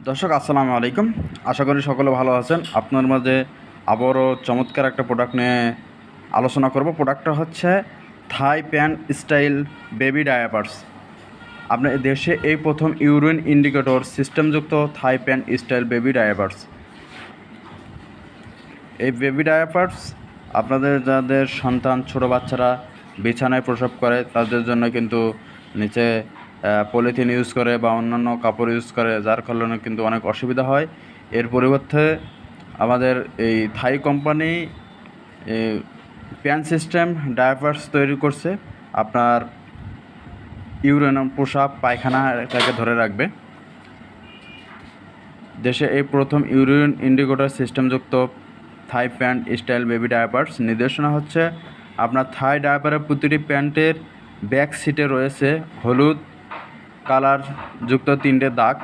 দর্শক আসসালামু আলাইকুম। আশা করি সকলে ভালো আছেন। আপনার মাঝে আবারও চমৎকার একটা প্রোডাক্ট নিয়ে আলোচনা করব। প্রোডাক্টটা হচ্ছে থাই প্যান্ট স্টাইল বেবি ডায়াপার্স। আপনার দেশে এই প্রথম ইউরিন ইন্ডিকেটর সিস্টেমযুক্ত থাই প্যান্ট স্টাইল বেবি ডায়াপার্স। এই বেবি ডায়াপার্স আপনাদের যাদের সন্তান ছোটো বাচ্চারা বিছানায় প্রসব করে তাদের জন্য কিন্তু নিচে পলিথিন ইউজ করে বা অন্যান্য কাপড় ইউজ করে, যার কারণে কিন্তু অনেক অসুবিধা হয়। এর পরিবর্তে আমাদের এই থাই কোম্পানি প্যান সিস্টেম ডায়াপার্স তৈরি করছে। আপনার ইউরিন প্রসাব পায়খানা এটাকে ধরে রাখবে। দেশে এই প্রথম ইউরিন ইন্ডিকেটর সিস্টেমযুক্ত থাই প্যান্ট স্টাইল বেবি ডায়াপার্স। নির্দেশনা হচ্ছে আপনার থাই ডায়াপারের প্রতিটি প্যান্টের ব্যাক সিটে রয়েছে হলুদ কালারযুক্ত 3টে দাগ।